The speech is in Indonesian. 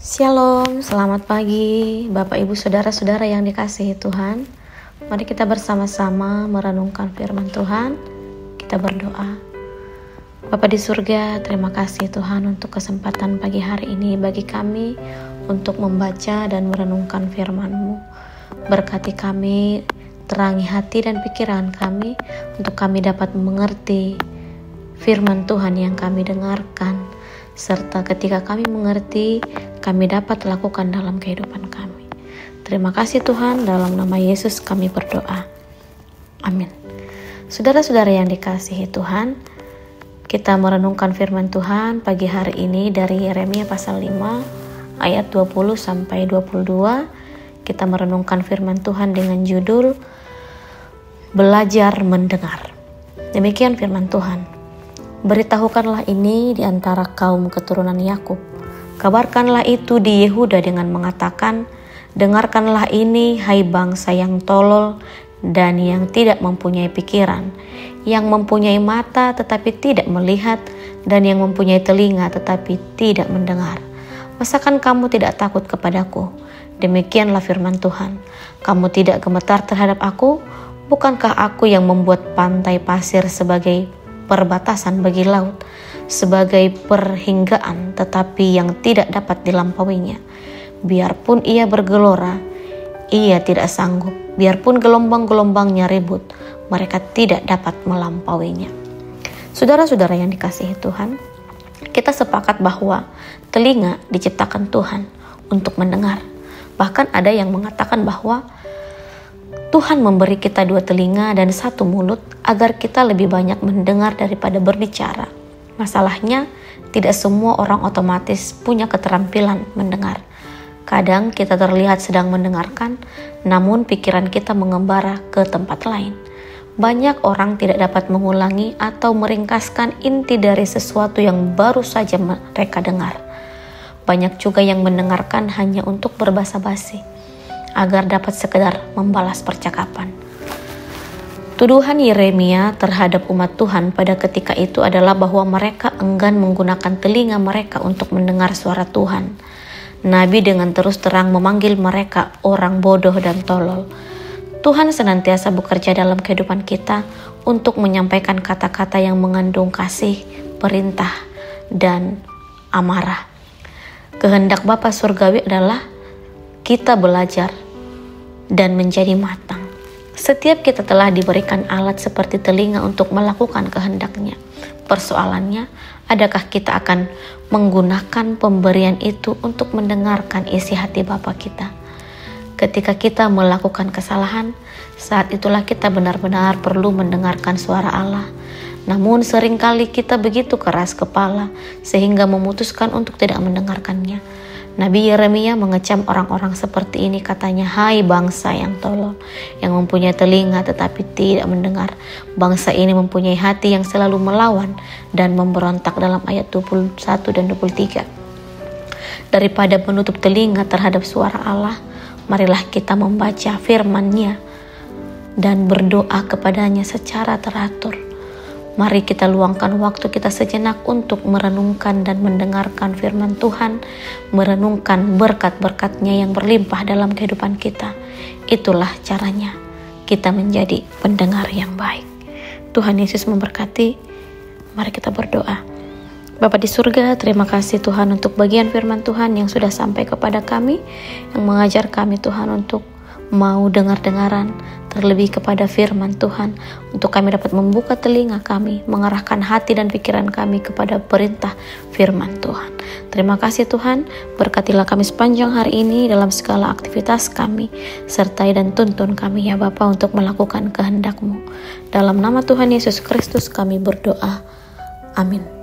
Shalom, selamat pagi Bapak Ibu Saudara-saudara yang dikasihi Tuhan. Mari kita bersama-sama merenungkan firman Tuhan. Kita berdoa. Bapa di surga, terima kasih Tuhan untuk kesempatan pagi hari ini bagi kami untuk membaca dan merenungkan firman-Mu. Berkati kami, terangi hati dan pikiran kami untuk kami dapat mengerti firman Tuhan yang kami dengarkan, serta ketika kami mengerti, kami dapat lakukan dalam kehidupan kami. Terima kasih Tuhan, dalam nama Yesus kami berdoa. Amin. Saudara-saudara yang dikasihi Tuhan, kita merenungkan firman Tuhan pagi hari ini dari Yeremia pasal 5 ayat 20 sampai 22. Kita merenungkan firman Tuhan dengan judul Belajar Mendengar. Demikian firman Tuhan. Beritahukanlah ini di antara kaum keturunan Yakub. Kabarkanlah itu di Yehuda dengan mengatakan, dengarkanlah ini hai bangsa yang tolol dan yang tidak mempunyai pikiran, yang mempunyai mata tetapi tidak melihat, dan yang mempunyai telinga tetapi tidak mendengar. Masakan kamu tidak takut kepadaku? Demikianlah firman Tuhan. Kamu tidak gemetar terhadap aku? Bukankah aku yang membuat pantai pasir sebagai perbatasan bagi laut, sebagai perhinggaan tetapi yang tidak dapat dilampauinya? Biarpun ia bergelora, ia tidak sanggup. Biarpun gelombang-gelombangnya ribut, mereka tidak dapat melampauinya. Saudara-saudara yang dikasihi Tuhan, kita sepakat bahwa telinga diciptakan Tuhan untuk mendengar. Bahkan ada yang mengatakan bahwa Tuhan memberi kita 2 telinga dan 1 mulut agar kita lebih banyak mendengar daripada berbicara. Masalahnya, tidak semua orang otomatis punya keterampilan mendengar. Kadang kita terlihat sedang mendengarkan, namun pikiran kita mengembara ke tempat lain. Banyak orang tidak dapat mengulangi atau meringkaskan inti dari sesuatu yang baru saja mereka dengar. Banyak juga yang mendengarkan hanya untuk berbasa-basi, agar dapat sekedar membalas percakapan. Tuduhan Yeremia terhadap umat Tuhan pada ketika itu adalah bahwa mereka enggan menggunakan telinga mereka untuk mendengar suara Tuhan. Nabi dengan terus terang memanggil mereka orang bodoh dan tolol. Tuhan senantiasa bekerja dalam kehidupan kita untuk menyampaikan kata-kata yang mengandung kasih, perintah, dan amarah. Kehendak Bapa Surgawi adalah kita belajar dan menjadi matang. Setiap kita telah diberikan alat seperti telinga untuk melakukan kehendaknya. Persoalannya, adakah kita akan menggunakan pemberian itu untuk mendengarkan isi hati Bapa kita? Ketika kita melakukan kesalahan, saat itulah kita benar-benar perlu mendengarkan suara Allah. Namun seringkali kita begitu keras kepala sehingga memutuskan untuk tidak mendengarkannya. Nabi Yeremia mengecam orang-orang seperti ini, katanya, hai bangsa yang tolol, yang mempunyai telinga tetapi tidak mendengar. Bangsa ini mempunyai hati yang selalu melawan dan memberontak, dalam ayat 21 dan 23. Daripada menutup telinga terhadap suara Allah, marilah kita membaca firman-Nya dan berdoa kepadanya secara teratur. Mari kita luangkan waktu kita sejenak untuk merenungkan dan mendengarkan firman Tuhan, merenungkan berkat-berkat-Nya yang berlimpah dalam kehidupan kita. Itulah caranya kita menjadi pendengar yang baik. Tuhan Yesus memberkati. Mari kita berdoa. Bapa di surga, terima kasih Tuhan untuk bagian firman Tuhan yang sudah sampai kepada kami, yang mengajar kami Tuhan untuk mau dengar-dengaran, terlebih kepada firman Tuhan, untuk kami dapat membuka telinga kami, mengarahkan hati dan pikiran kami kepada perintah firman Tuhan. Terima kasih Tuhan, berkatilah kami sepanjang hari ini dalam segala aktivitas kami, sertai dan tuntun kami ya Bapa untuk melakukan kehendak-Mu. Dalam nama Tuhan Yesus Kristus kami berdoa. Amin.